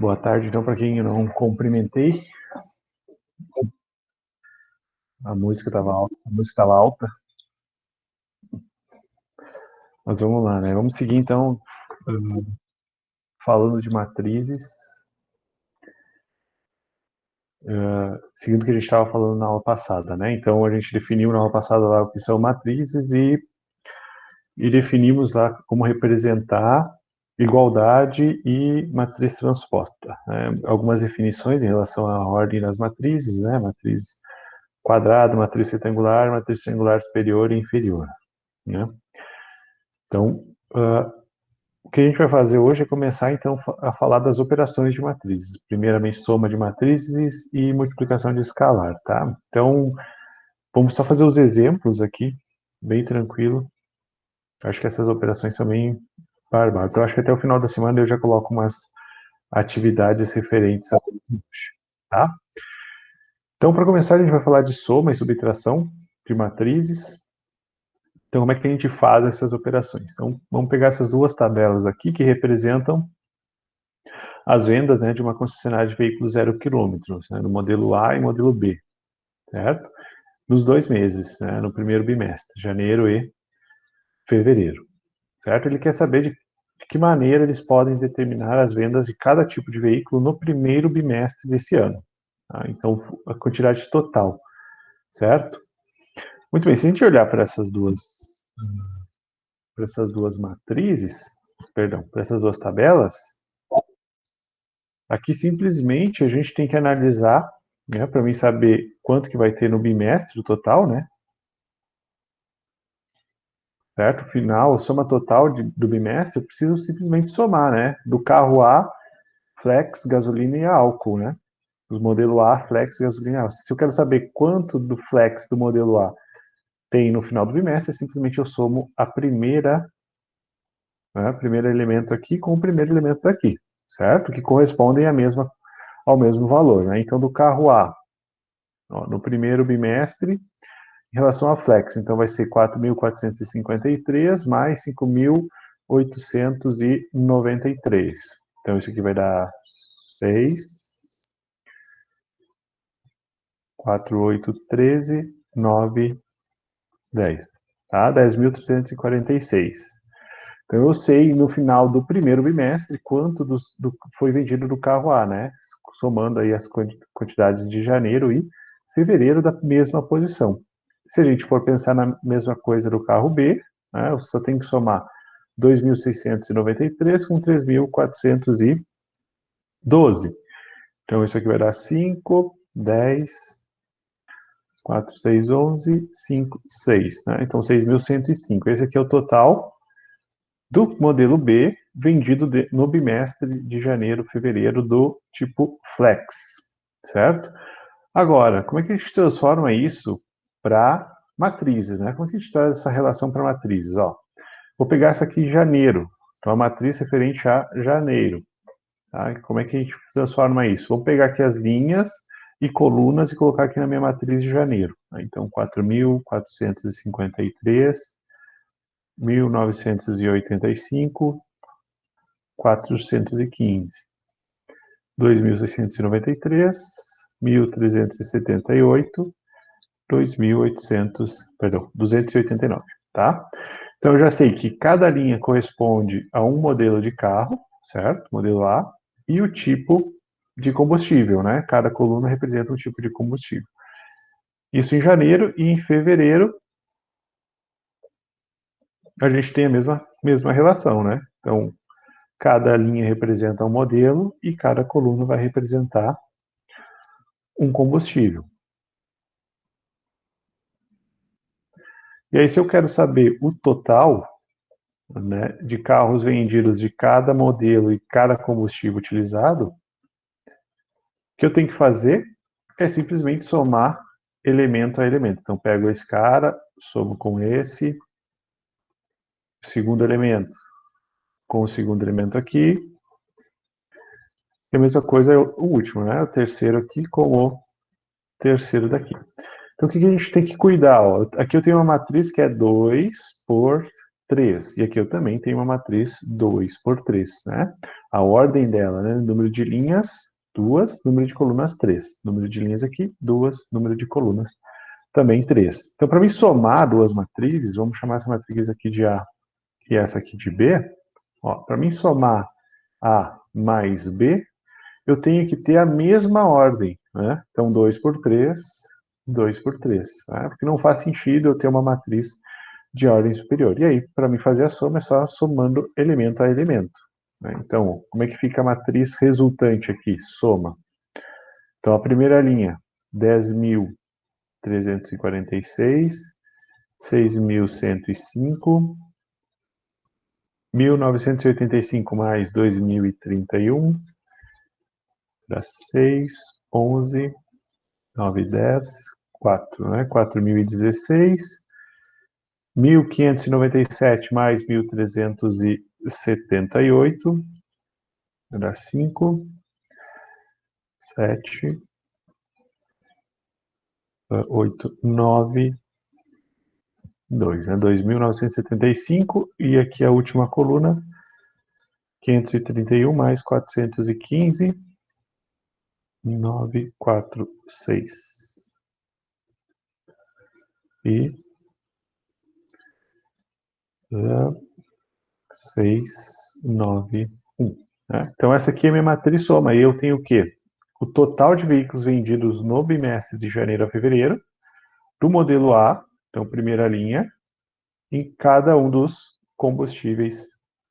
Boa tarde, então, para quem eu não cumprimentei. A música estava alta. Mas vamos lá, né? Vamos seguir, então, falando de matrizes. Seguindo o que a gente estava falando na aula passada, né? Então, a gente definiu na aula passada lá o que são matrizes e definimos lá como representar igualdade e matriz transposta. Né? Algumas definições em relação à ordem das matrizes, né? Matriz quadrada, matriz retangular, matriz triangular superior e inferior, né? Então, o que a gente vai fazer hoje é começar, então, a falar das operações de matrizes. Primeiramente, soma de matrizes e multiplicação de escalar, tá? Então, vamos só fazer os exemplos aqui, bem tranquilo. Acho que essas operações são bem barbadas. Eu acho que até o final da semana eu já coloco umas atividades referentes a hoje, tá? Então, para começar, a gente vai falar de soma e subtração de matrizes. Então, como é que a gente faz essas operações? Então, vamos pegar essas duas tabelas aqui que representam as vendas, né, de uma concessionária de veículos 0 quilômetros, né, no modelo A e modelo B, certo? Nos 2 meses, né, no primeiro bimestre, janeiro e fevereiro, certo? Ele quer saber de que maneira eles podem determinar as vendas de cada tipo de veículo no primeiro bimestre desse ano. Tá? Então, a quantidade total, certo? Muito bem, se a gente olhar para essas duas matrizes, perdão, para essas duas tabelas, aqui simplesmente a gente tem que analisar, né, para mim saber quanto que vai ter no bimestre o total, né? Certo? Final, a soma total do bimestre, eu preciso simplesmente somar, né? Do carro A, flex, gasolina e álcool, né? Os modelo A, flex, gasolina e álcool. Se eu quero saber quanto do flex do modelo A tem no final do bimestre, simplesmente eu somo a primeira, né, primeiro elemento aqui com o primeiro elemento daqui, certo? Que correspondem ao mesmo valor, né? Então, do carro A, ó, no primeiro bimestre, em relação à flex, então vai ser 4.453 mais 5.893. Então, isso aqui vai dar 6, 4, 8, 13, 9, 10. Tá? 10.346. Então, eu sei no final do primeiro bimestre quanto foi vendido do carro A, né? Somando aí as quantidades de janeiro e fevereiro da mesma posição. Se a gente for pensar na mesma coisa do carro B, né, eu só tenho que somar 2.693 com 3.412. Então, isso aqui vai dar 5, 10, 4, 6, 11, 5, 6. Né? Então, 6.105. Esse aqui é o total do modelo B vendido no bimestre de janeiro, fevereiro do tipo Flex, certo? Agora, como é que a gente transforma isso para matrizes, né? Como é que a gente traz essa relação para matrizes? Ó, vou pegar essa aqui em janeiro, então a matriz referente a janeiro. Tá? Como é que a gente transforma isso? Vou pegar aqui as linhas e colunas e colocar aqui na minha matriz de janeiro. Tá? Então, 4.453, 1.985, 415, 2.693, 1.378, 2.800, perdão, 289, tá? Então eu já sei que cada linha corresponde a um modelo de carro, certo? Modelo A, e o tipo de combustível, né? Cada coluna representa um tipo de combustível. Isso em janeiro e em fevereiro a gente tem a mesma relação, né? Então, cada linha representa um modelo e cada coluna vai representar um combustível. E aí, se eu quero saber o total, né, de carros vendidos de cada modelo e cada combustível utilizado, o que eu tenho que fazer é simplesmente somar elemento a elemento. Então, pego esse cara, somo com esse, segundo elemento com o segundo elemento aqui, e a mesma coisa é o último, né? O terceiro aqui com o terceiro daqui. Então, o que a gente tem que cuidar? Ó? Aqui eu tenho uma matriz que é 2 por 3. E aqui eu também tenho uma matriz 2 por 3, né? A ordem dela, né? Número de linhas, 2, número de colunas, 3. Número de linhas aqui, 2, número de colunas, também 3. Então, para mim somar duas matrizes, vamos chamar essa matriz aqui de A e essa aqui de B. Para mim somar A mais B, eu tenho que ter a mesma ordem, né? Então, 2 por 3, 2 por 3. Né? Porque não faz sentido eu ter uma matriz de ordem superior. E aí, para mim fazer a soma, é só somando elemento a elemento. Né? Então, como é que fica a matriz resultante aqui? Soma. Então, a primeira linha, 10.346, 6.105, 1.985 mais 2.031, dá 6, 11, 9, 10, 4, né? 4.016, 1.597 mais 1.378, dá 5, 7, 8, 9, 2, né? 2.975, e aqui a última coluna, 531 mais 415, 9, 4, 6. E 6, 9, 1. Né? Então, essa aqui é a minha matriz soma. E eu tenho o quê? O total de veículos vendidos no bimestre de janeiro a fevereiro, do modelo A, então, primeira linha, em cada um dos combustíveis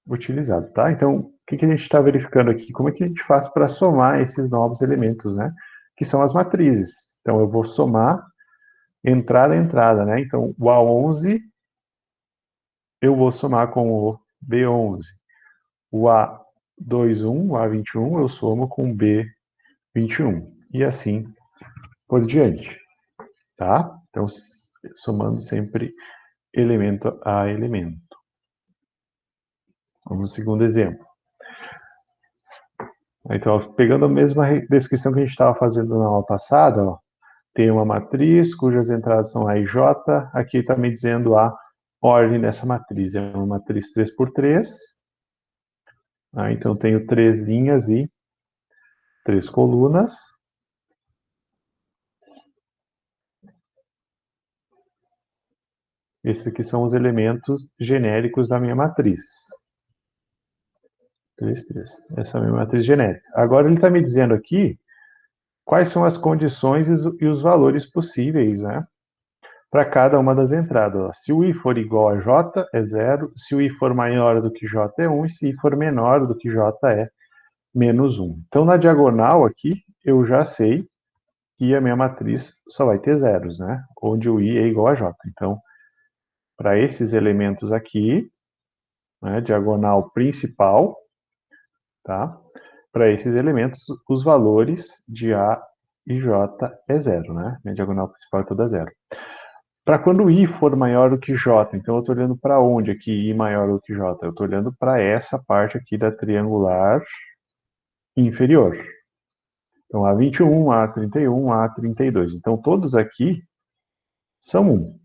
utilizados. Tá? Então, o que a gente está verificando aqui? Como é que a gente faz para somar esses novos elementos, né? Que são as matrizes. Então, eu vou somar entrada a entrada, né? Então, o A11 eu vou somar com o B11. O A21, o A21 eu somo com o B21. E assim por diante, tá? Então, somando sempre elemento a elemento. Vamos ao segundo exemplo. Então, pegando a mesma descrição que a gente estava fazendo na aula passada, ó, tem uma matriz cujas entradas são A e J. Aqui está me dizendo a ordem dessa matriz. É uma matriz 3 por 3. Então, tenho 3 linhas e 3 colunas. Esses aqui são os elementos genéricos da minha matriz. 3, 3. Essa é a minha matriz genérica. Agora ele está me dizendo aqui quais são as condições e os valores possíveis, né? Para cada uma das entradas. Se o I for igual a J, é 0. Se o I for maior do que J, é 1. E se I for menor do que J, é menos 1. Então, na diagonal aqui, eu já sei que a minha matriz só vai ter zeros, né? Onde o I é igual a J. Então, para esses elementos aqui, né, diagonal principal, tá? Para esses elementos, os valores de A e J é zero, né? Minha diagonal principal é toda zero. Para quando I for maior do que J, então eu estou olhando para onde aqui I maior do que J? Eu estou olhando para essa parte aqui da triangular inferior. Então, A21, A31, A32. Então, todos aqui são 1.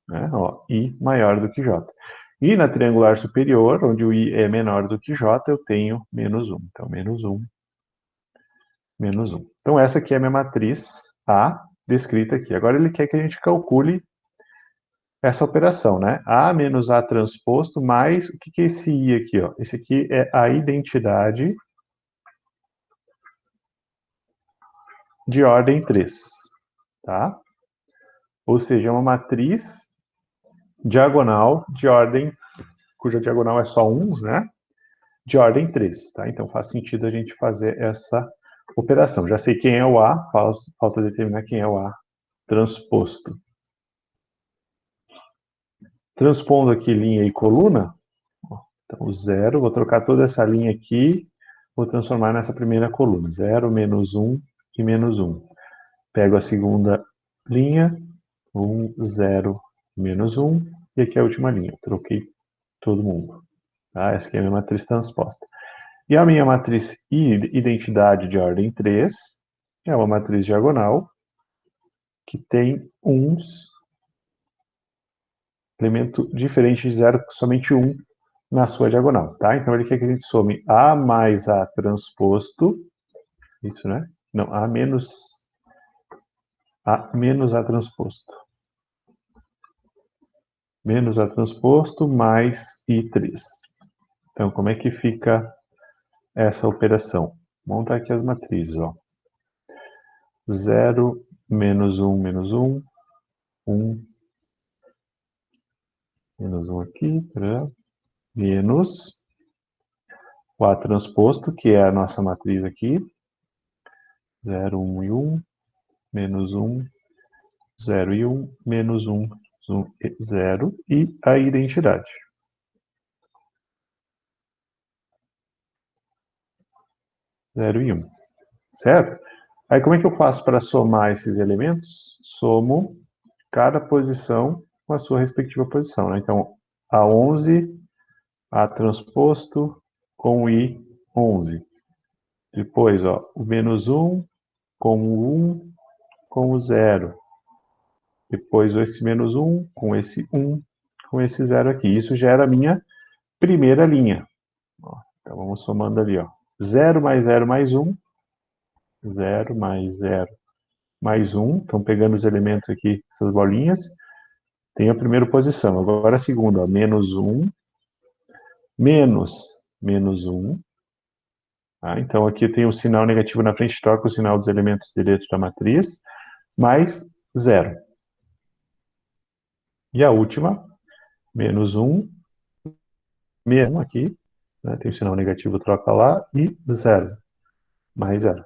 Né? Ó, I maior do que J. E na triangular superior, onde o I é menor do que J, eu tenho menos 1. Então, menos 1, menos 1. Então, essa aqui é a minha matriz A, descrita aqui. Agora, ele quer que a gente calcule essa operação, né? A menos A transposto mais, o que é esse I aqui? Ó? Esse aqui é a identidade de ordem 3, tá? Ou seja, é uma matriz diagonal de ordem, cuja diagonal é só 1, né? De ordem 3, tá? Então faz sentido a gente fazer essa operação. Já sei quem é o A, falta determinar quem é o A transposto. Transpondo aqui linha e coluna, então 0, vou trocar toda essa linha aqui, vou transformar nessa primeira coluna. 0, menos 1 e menos 1. Pego a segunda linha, 1, 0, menos 1, e aqui é a última linha. Troquei todo mundo. Tá? Essa aqui é a minha matriz transposta. E a minha matriz identidade de ordem 3 é uma matriz diagonal que tem uns elemento diferente de zero, somente um na sua diagonal, tá? Então ele quer que a gente some A mais A transposto, isso, né? Não, A menos A transposto. Menos A transposto mais I3. Então, como é que fica essa operação? Vamos montar aqui as matrizes, ó. 0, menos 1, menos 1, 1, menos 1 aqui, menos o A transposto, que é a nossa matriz aqui, 0, 1 e 1, menos 1, 0 e 1, menos 1, 1 e 0, e a identidade. 0 e 1, certo? Aí como é que eu faço para somar esses elementos? Somo cada posição com a sua respectiva posição, né? Então, A11, A transposto com o I11. Depois, ó, o menos 1 com o 1 com o 0. Depois, esse menos 1 com esse 1 com esse 0 aqui. Isso gera a minha primeira linha. Ó, então, vamos somando ali, ó. 0 mais 0 mais 1. 0 mais 0 mais 1. Estão pegando os elementos aqui, essas bolinhas. Tem a primeira posição. Agora a segunda, ó, menos 1, menos 1. Tá? Então aqui eu tenho o sinal negativo na frente, troca o sinal dos elementos diretos da matriz, mais 0. E a última, menos 1, menos aqui, né? Tem o sinal negativo, troca lá, e 0, mais 0.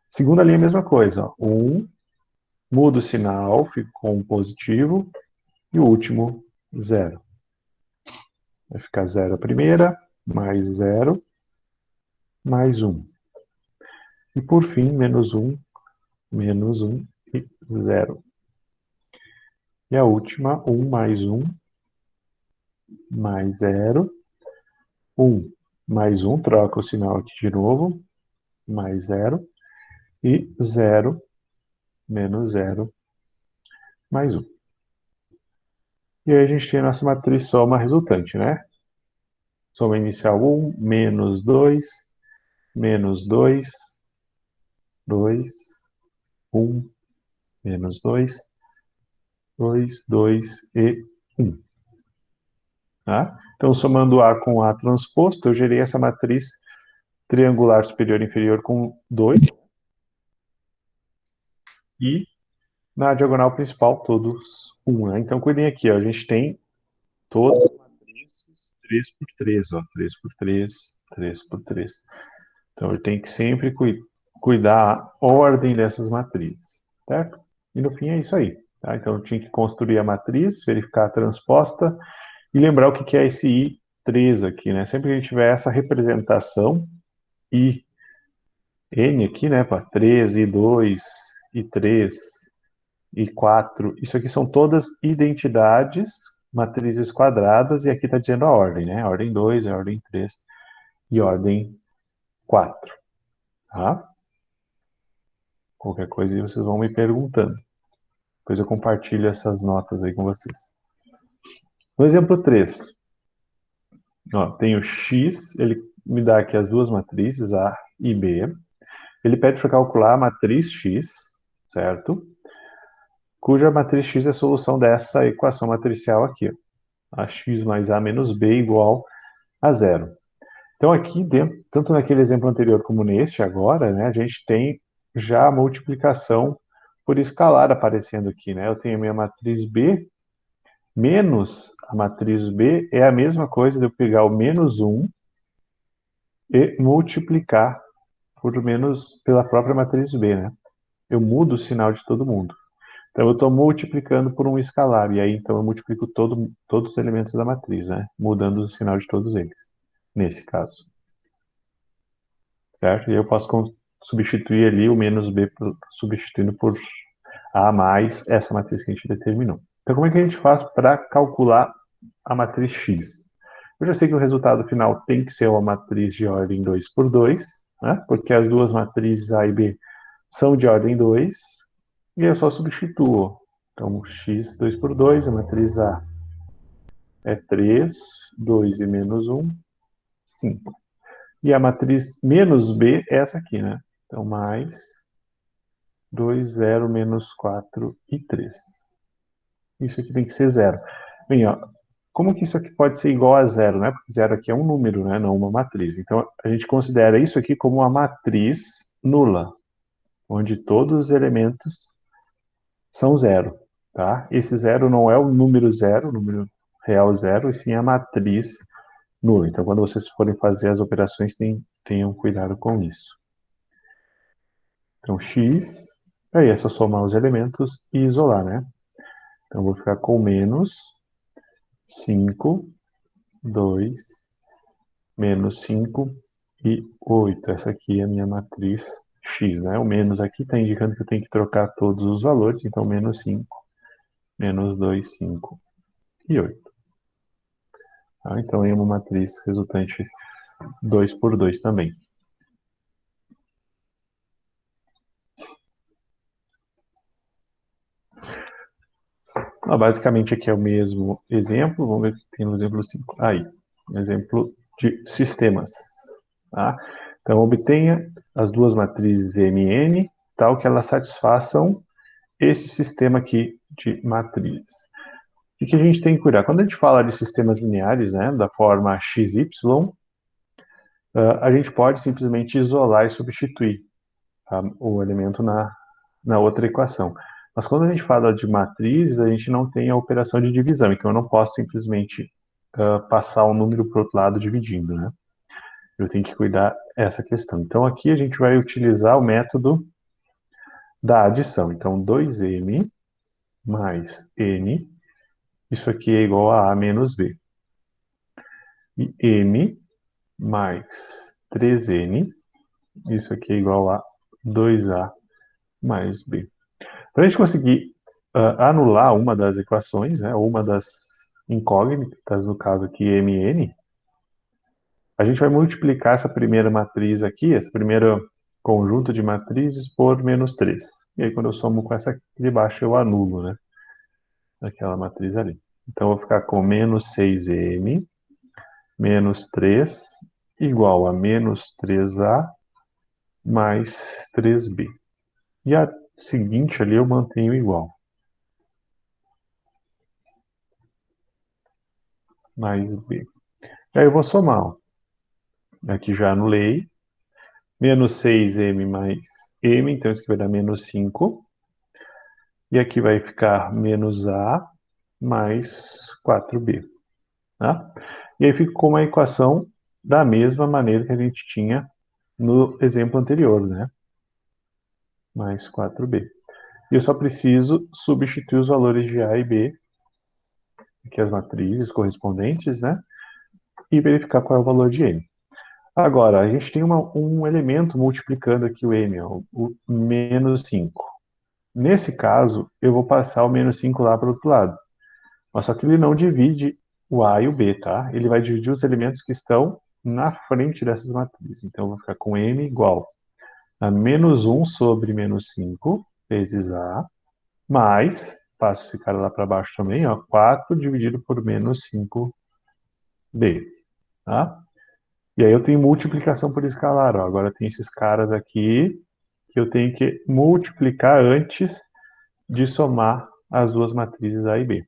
Segunda linha, mesma coisa. Ó. 1, muda o sinal, fica com um positivo, e o último, 0. Vai ficar 0 a primeira, mais 0, mais 1. E por fim, menos 1 e 0. E a última, 1 mais 1, mais 0. 1 mais 1, troca o sinal aqui de novo, mais 0. E 0 menos 0, mais 1. E aí a gente tem a nossa matriz soma resultante, né? Soma inicial 1, menos 2, menos 2, 2, 1, menos 2, 2, 2 e 1. Tá? Então, somando A com A transposto, eu gerei essa matriz triangular superior e inferior com 2. E na diagonal principal, todos 1. Né? Então, cuidem aqui, ó, a gente tem todas as matrizes 3 por 3, ó, 3 por 3, 3 por 3. Então, eu tenho que sempre cuidar a ordem dessas matrizes, certo? E no fim é isso aí. Tá? Então, eu tinha que construir a matriz, verificar a transposta e lembrar o que é esse I3 aqui, né? Sempre que a gente tiver essa representação, I, N aqui, né, para 3, I2, I3, I4, isso aqui são todas identidades, matrizes quadradas, e aqui está dizendo a ordem, né? Ordem 2, ordem 3 e ordem 4. Tá? Qualquer coisa aí vocês vão me perguntando. Depois eu compartilho essas notas aí com vocês. No exemplo 3, ó, tem o X, ele me dá aqui as duas matrizes, A e B. Ele pede para calcular a matriz X, certo? Cuja matriz X é a solução dessa equação matricial aqui. Ó. A X mais A menos B igual a 0. Então aqui, dentro, tanto naquele exemplo anterior como neste agora, né, a gente tem já a multiplicação por escalar aparecendo aqui. Né? Eu tenho a minha matriz B menos a matriz B é a mesma coisa de eu pegar o menos 1 e multiplicar pela própria matriz B. Né? Eu mudo o sinal de todo mundo. Então eu estou multiplicando por um escalar, e aí então eu multiplico todos os elementos da matriz, né? Mudando o sinal de todos eles, nesse caso. Certo? E eu posso substituir ali o menos b substituindo por a mais essa matriz que a gente determinou. Então, como é que a gente faz para calcular a matriz X? Eu já sei que o resultado final tem que ser uma matriz de ordem 2 por 2, né? Porque as duas matrizes A e B são de ordem 2, e eu só substituo. Então, x 2 por 2, a matriz A é 3, 2 e menos 1, 5. E a matriz menos B é essa aqui, né? Então, mais 2, 0, menos 4 e 3. Isso aqui tem que ser 0. Bem, ó, como que isso aqui pode ser igual a 0, né? Porque 0 aqui é um número, né? Não uma matriz. Então, a gente considera isso aqui como uma matriz nula, onde todos os elementos são 0, tá? Esse 0 não é o número 0, o número real 0, e sim a matriz nula. Então, quando vocês forem fazer as operações, tenham cuidado com isso. Então, x, aí é só somar os elementos e isolar, né? Então, eu vou ficar com menos 5, 2, menos 5 e 8. Essa aqui é a minha matriz x, né? O menos aqui está indicando que eu tenho que trocar todos os valores, então menos 5, menos 2, 5 e 8. Tá? Então, é uma matriz resultante 2 por 2 também. Basicamente, aqui é o mesmo exemplo. Vamos ver o que tem no exemplo 5. Aí, um exemplo de sistemas. Tá? Então, obtenha as duas matrizes MN, tal que elas satisfaçam esse sistema aqui de matrizes. O que a gente tem que cuidar? Quando a gente fala de sistemas lineares, né, da forma XY, a gente pode simplesmente isolar e substituir, tá, o elemento na outra equação. Mas quando a gente fala de matrizes, a gente não tem a operação de divisão, então eu não posso simplesmente passar o número para o outro lado dividindo, né? Eu tenho que cuidar dessa questão. Então aqui a gente vai utilizar o método da adição. Então 2m mais n, isso aqui é igual a menos b. E m mais 3n, isso aqui é igual a 2a mais b. Para a gente conseguir anular uma das equações, né, ou uma das incógnitas, no caso aqui mn, a gente vai multiplicar essa primeira matriz aqui, esse primeiro conjunto de matrizes, por menos 3. E aí, quando eu somo com essa aqui de baixo, eu anulo, né, aquela matriz ali. Então, eu vou ficar com menos 6m menos 3 igual a menos 3a mais 3b. E a seguinte ali eu mantenho igual. Mais b. Aí eu vou somar. Ó. Aqui já anulei. Menos 6m mais m, então isso aqui vai dar menos 5. E aqui vai ficar menos a mais 4b. Tá? E aí fica com uma equação da mesma maneira que a gente tinha no exemplo anterior, né? Mais 4b. E eu só preciso substituir os valores de a e b, aqui as matrizes correspondentes, né? E verificar qual é o valor de m. Agora, a gente tem um elemento multiplicando aqui o m, ó, o menos 5. Nesse caso, eu vou passar o menos 5 lá para o outro lado. Mas só que ele não divide o a e o b, tá? Ele vai dividir os elementos que estão na frente dessas matrizes. Então, eu vou ficar com m igual a menos 1 sobre menos 5 vezes a, mais, passo esse cara lá para baixo também, ó, 4 dividido por menos 5b, tá? E aí eu tenho multiplicação por escalar, ó. Agora tem esses caras aqui que eu tenho que multiplicar antes de somar as duas matrizes A e B.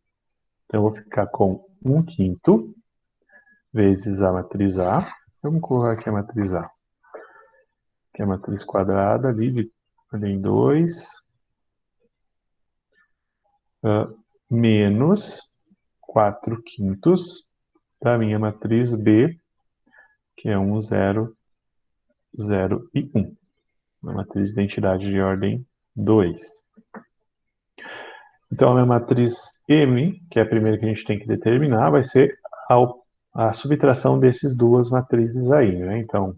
Então eu vou ficar com 1/5 vezes a matriz A. Vamos colocar aqui a matriz A, que é a matriz quadrada ali em 2, menos 4/5 da minha matriz B, que é 1, 0, 0 e 1. Uma matriz de identidade de ordem 2. Então, a minha matriz M, que é a primeira que a gente tem que determinar, vai ser a subtração dessas duas matrizes aí, né? Então,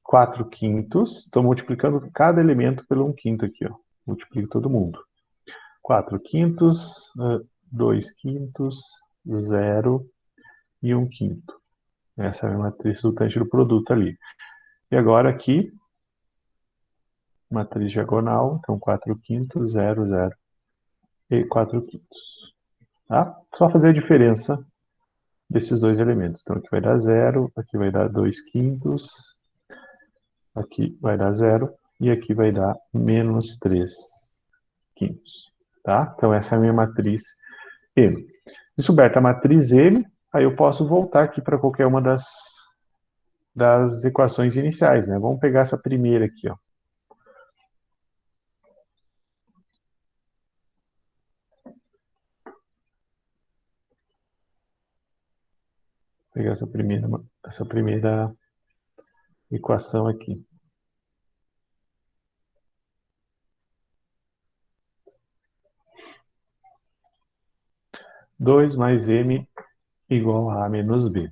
4/5, estou multiplicando cada elemento pelo 1/5 aqui, ó. Multiplico todo mundo. 4/5, 2/5, 0 e 1/5. Essa é a matriz resultante do produto ali. E agora aqui, matriz diagonal, então 4/5, 0, 0 e 4/5. tá? Só fazer a diferença desses dois elementos. Então, aqui vai dar 0, aqui vai dar 2 quintos, aqui vai dar 0, e aqui vai dar menos 3 quintos, tá? Então, essa é a minha matriz M. Descoberta a matriz M, aí eu posso voltar aqui para qualquer uma das equações iniciais, né? Vamos pegar essa primeira aqui, ó. Pegar essa primeira equação aqui. 2 mais M igual a menos B.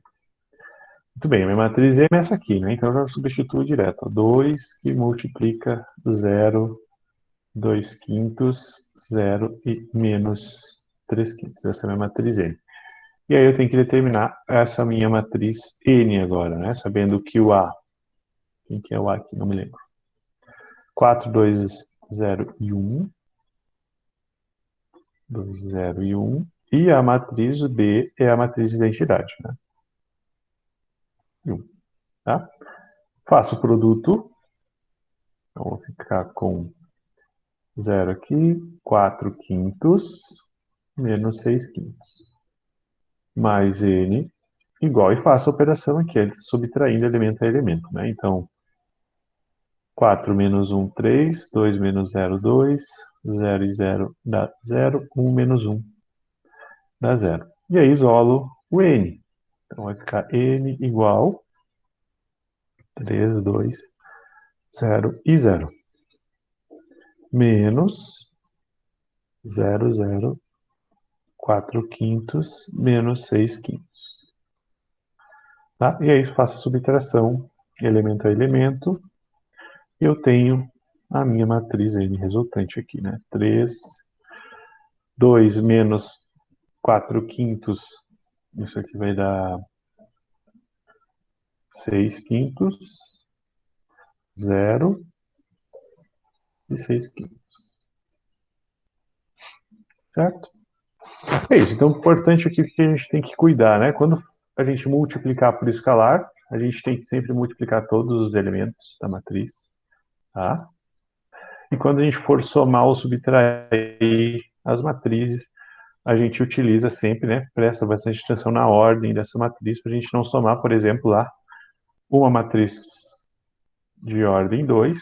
Muito bem, a minha matriz M é essa aqui, né? Então eu já substituo direto. 2 que multiplica 0, 2 quintos, 0 e menos 3 quintos. Essa é a minha matriz M. E aí eu tenho que determinar essa minha matriz N agora, né? Sabendo que o A, quem que é o A aqui? Não me lembro. 4, 2, 0 e 1. 2, 0 e 1. E a matriz B é a matriz de identidade, né? 1, tá? Faço o produto. Então, vou ficar com 0 aqui, 4 quintos, menos 6 quintos. Mais N igual, e faço a operação aqui, subtraindo elemento a elemento, né? Então, 4 menos 1, 3, 2 menos 0, 2, 0 e 0 dá 0, 1 menos 1 dá 0. E aí isolo o N. Então vai ficar N igual 3, 2, 0 e 0. Menos 0, 0, 4 quintos, menos 6 quintos. Tá? E aí faço a subtração, elemento a elemento, e eu tenho a minha matriz N resultante aqui, né? 3, 2 menos 4 quintos, isso aqui vai dar 6 quintos, 0 e 6 quintos. Certo? É isso. Então, importante aqui que a gente tem que cuidar, né? Quando a gente multiplicar por escalar, a gente tem que sempre multiplicar todos os elementos da matriz, tá? E quando a gente for somar ou subtrair as matrizes, a gente utiliza sempre, né? Presta bastante atenção na ordem dessa matriz para a gente não somar, por exemplo, lá uma matriz de ordem 2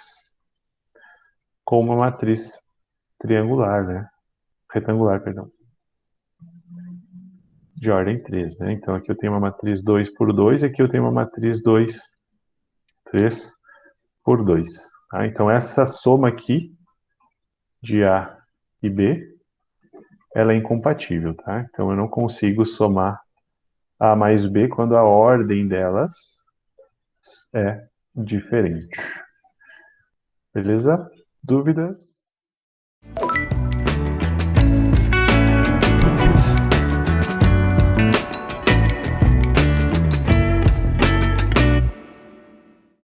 com uma matriz triangular, né? Retangular, perdão, de ordem 3, né? Então aqui eu tenho uma matriz 2 por 2 e aqui eu tenho uma matriz 2, 3 por 2. Tá? Então essa soma aqui de A e B, ela é incompatível, tá? Então eu não consigo somar A mais B quando a ordem delas é diferente. Beleza? Dúvidas?